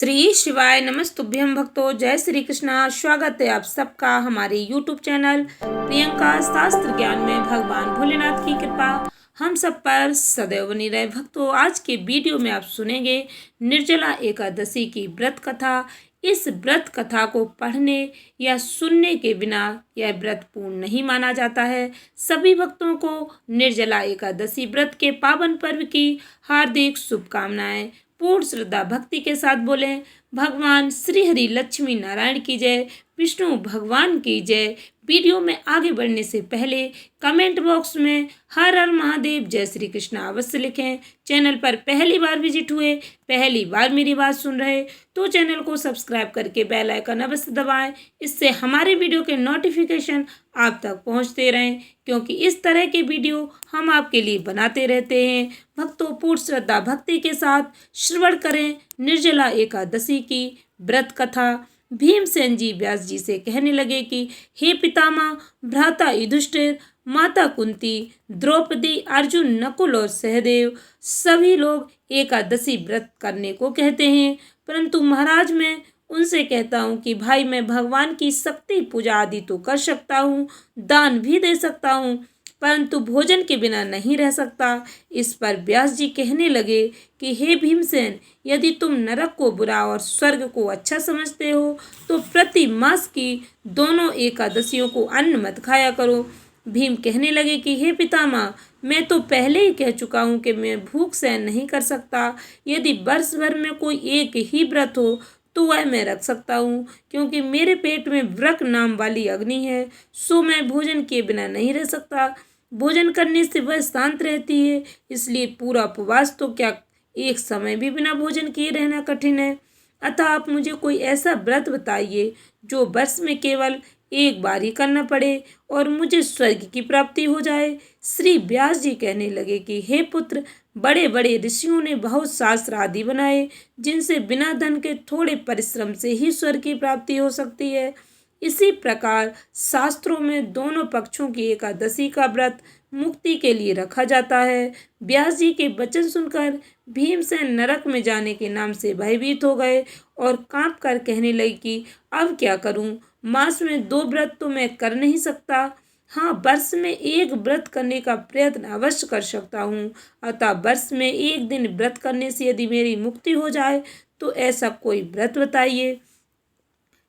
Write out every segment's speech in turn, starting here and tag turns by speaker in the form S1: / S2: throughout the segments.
S1: श्री शिवाय नमस्तुभ्यं भक्तों। जय श्री कृष्णा। स्वागत है आप सबका हमारे यूट्यूब चैनल प्रियंका शास्त्र ज्ञान में। भगवान भोलेनाथ की कृपा हम सब पर सदैव बनी रहे। भक्तों, आज के वीडियो में आप सुनेंगे निर्जला एकादशी की व्रत कथा। इस व्रत कथा को पढ़ने या सुनने के बिना यह व्रत पूर्ण नहीं माना जाता है। सभी भक्तों को निर्जला एकादशी व्रत के पावन पर्व की हार्दिक शुभकामनाएं। पूर्ण श्रद्धा भक्ति के साथ बोलें, भगवान श्री हरि लक्ष्मी नारायण की जय, विष्णु भगवान की जय। वीडियो में आगे बढ़ने से पहले कमेंट बॉक्स में हर हर महादेव जय श्री कृष्ण अवश्य लिखें। चैनल पर पहली बार विजिट हुए, पहली बार मेरी बात सुन रहे तो चैनल को सब्सक्राइब करके बेल आइकन अवश्य दबाएं। इससे हमारे वीडियो के नोटिफिकेशन आप तक पहुंचते रहें, क्योंकि इस तरह के वीडियो हम आपके लिए बनाते रहते हैं। भक्तों, पूर्ण श्रद्धा भक्ति के साथ श्रवण करें निर्जला एकादशी की व्रत कथा। भीमसेन जी व्यास जी से कहने लगे कि हे पितामह, भ्राता युधिष्ठिर, माता कुंती, द्रौपदी, अर्जुन, नकुल और सहदेव सभी लोग एकादशी व्रत करने को कहते हैं, परंतु महाराज मैं उनसे कहता हूँ कि भाई मैं भगवान की शक्ति पूजा आदि तो कर सकता हूँ, दान भी दे सकता हूँ, परंतु भोजन के बिना नहीं रह सकता। इस पर व्यास जी कहने लगे कि हे भीमसेन, यदि तुम नरक को बुरा और स्वर्ग को अच्छा समझते हो तो प्रति मास की दोनों एकादशियों को अन्न मत खाया करो। भीम कहने लगे कि हे पितामह, मैं तो पहले ही कह चुका हूँ कि मैं भूख सहन नहीं कर सकता। यदि वर्ष भर में कोई एक ही व्रत हो तो वह मैं रख सकता हूँ, क्योंकि मेरे पेट में व्रक नाम वाली अग्नि है, सो मैं भोजन किए बिना नहीं रह सकता। भोजन करने से वह शांत रहती है, इसलिए पूरा उपवास तो क्या एक समय भी बिना भोजन किए रहना कठिन है। अतः आप मुझे कोई ऐसा व्रत बताइए जो वर्ष में केवल एक बार ही करना पड़े और मुझे स्वर्ग की प्राप्ति हो जाए। श्री व्यास जी कहने लगे कि हे पुत्र, बड़े बड़े ऋषियों ने बहुत शास्त्र आदि बनाए, जिनसे बिना धन के थोड़े परिश्रम से ही स्वर्ग की प्राप्ति हो सकती है। इसी प्रकार शास्त्रों में दोनों पक्षों की एकादशी का व्रत मुक्ति के लिए रखा जाता है। व्यास जी के वचन सुनकर भीमसेन नरक में जाने के नाम से भयभीत हो गए और कांप कर कहने लगे कि अब क्या करूं? मास में 2 व्रत तो मैं कर नहीं सकता, हाँ वर्ष में एक व्रत करने का प्रयत्न अवश्य कर सकता हूँ। अतः वर्ष में एक दिन व्रत करने से यदि मेरी मुक्ति हो जाए तो ऐसा कोई व्रत बताइए।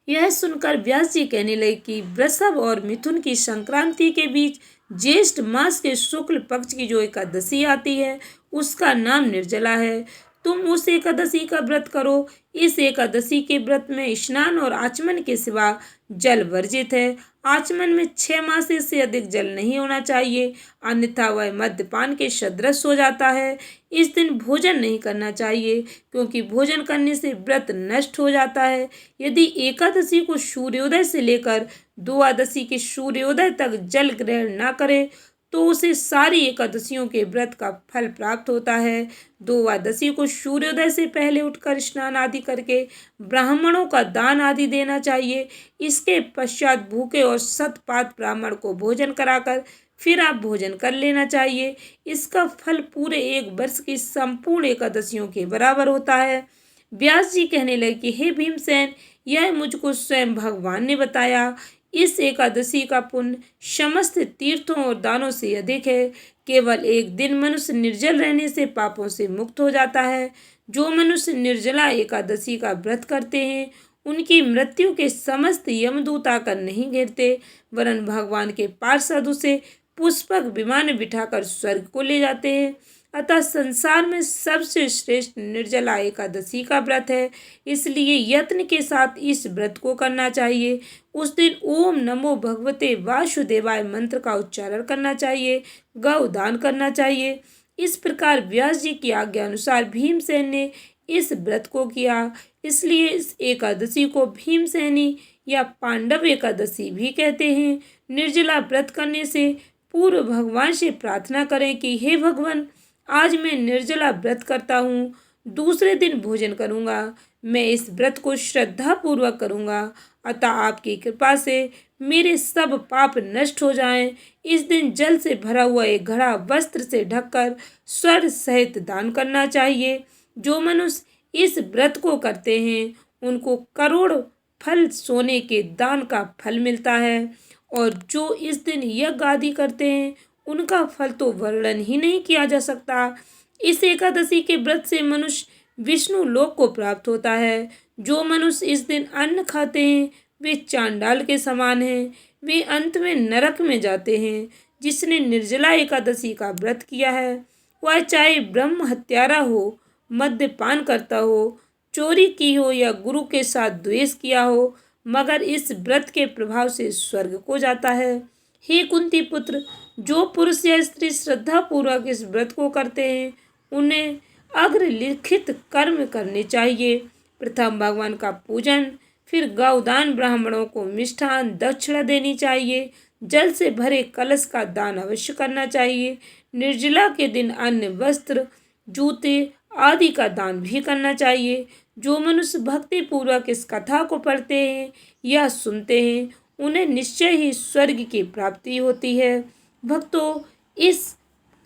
S1: यह सुनकर व्यास जी कहने लगे कि वृषभ और मिथुन की संक्रांति के बीच ज्येष्ठ मास के शुक्ल पक्ष की जो एकादशी आती है उसका नाम निर्जला है। तुम उस एकादशी का व्रत करो। इस एकादशी के व्रत में स्नान और आचमन के सिवा जल वर्जित है। आचमन में 6 मास से अधिक जल नहीं होना चाहिए, अन्यथा वह मद्यपान के सदृश हो जाता है। इस दिन भोजन नहीं करना चाहिए, क्योंकि भोजन करने से व्रत नष्ट हो जाता है। यदि एकादशी को सूर्योदय से लेकर द्वादशी के सूर्योदय तक जल ग्रहण न करे तो उसे सारी एकादशियों के व्रत का फल प्राप्त होता है। द्वादशी को सूर्योदय से पहले उठकर स्नान आदि करके ब्राह्मणों का दान आदि देना चाहिए। इसके पश्चात भूखे और शतपात ब्राह्मण को भोजन कराकर फिर आप भोजन कर लेना चाहिए। इसका फल पूरे एक वर्ष की संपूर्ण एकादशियों के बराबर होता है। व्यास जी कहने लगे कि हे भीमसेन, यह मुझको स्वयं भगवान ने बताया। इस एकादशी का पुण्य समस्त तीर्थों और दानों से अधिक है। केवल एक दिन मनुष्य निर्जल रहने से पापों से मुक्त हो जाता है। जो मनुष्य निर्जला एकादशी का व्रत करते हैं उनकी मृत्यु के समस्त यमदूत आकर नहीं घेरते, वरन भगवान के पार्षद उसे पुष्पक विमान में बिठाकर स्वर्ग को ले जाते हैं। अतः संसार में सबसे श्रेष्ठ निर्जला एकादशी का व्रत है, इसलिए यत्न के साथ इस व्रत को करना चाहिए। उस दिन ओम नमो भगवते वासुदेवाय मंत्र का उच्चारण करना चाहिए, गौ दान करना चाहिए। इस प्रकार व्यास जी की आज्ञा अनुसार भीमसेन ने इस व्रत को किया, इसलिए इस एकादशी को भीमसेनी या पांडव एकादशी भी कहते हैं। निर्जला व्रत करने से पूर्व भगवान से प्रार्थना करें कि हे भगवान, आज मैं निर्जला व्रत करता हूँ, दूसरे दिन भोजन करूँगा। मैं इस व्रत को श्रद्धा पूर्वक करूँगा, अतः आपकी कृपा से मेरे सब पाप नष्ट हो जाएं। इस दिन जल से भरा हुआ एक घड़ा वस्त्र से ढककर स्वर्ण सहित दान करना चाहिए। जो मनुष्य इस व्रत को करते हैं उनको करोड़ फल सोने के दान का फल मिलता है। और जो इस दिन यज्ञ आदि करते हैं उनका फल तो वर्णन ही नहीं किया जा सकता। इस एकादशी के व्रत से मनुष्य विष्णु लोक को प्राप्त होता है। जो मनुष्य इस दिन अन्न खाते हैं वे चांडाल के समान हैं, वे अंत में नरक में जाते हैं। जिसने निर्जला एकादशी का व्रत किया है वह चाहे ब्रह्म हत्यारा हो, मद्यपान करता हो, चोरी की हो या गुरु के साथ द्वेष किया हो, मगर इस व्रत के प्रभाव से स्वर्ग को जाता है। हे कुंती पुत्र, जो पुरुष या स्त्री श्रद्धा पूर्वक इस व्रत को करते हैं उन्हें अग्रलिखित कर्म करने चाहिए। प्रथम भगवान का पूजन, फिर गौदान, ब्राह्मणों को मिष्ठान दक्षिणा देनी चाहिए, जल से भरे कलश का दान अवश्य करना चाहिए। निर्जला के दिन अन्न, वस्त्र, जूते आदि का दान भी करना चाहिए। जो मनुष्य भक्ति पूर्वक इस कथा को पढ़ते हैं या सुनते हैं उन्हें निश्चय ही स्वर्ग की प्राप्ति होती है। भक्तों, इस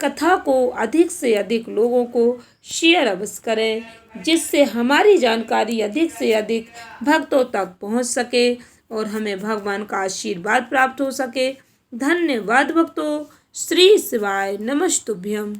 S1: कथा को अधिक से अधिक लोगों को शेयर अवश्य करें जिससे हमारी जानकारी अधिक से अधिक भक्तों तक पहुंच सके और हमें भगवान का आशीर्वाद प्राप्त हो सके। धन्यवाद भक्तों। श्री शिवाय नमस्तुभ्यम।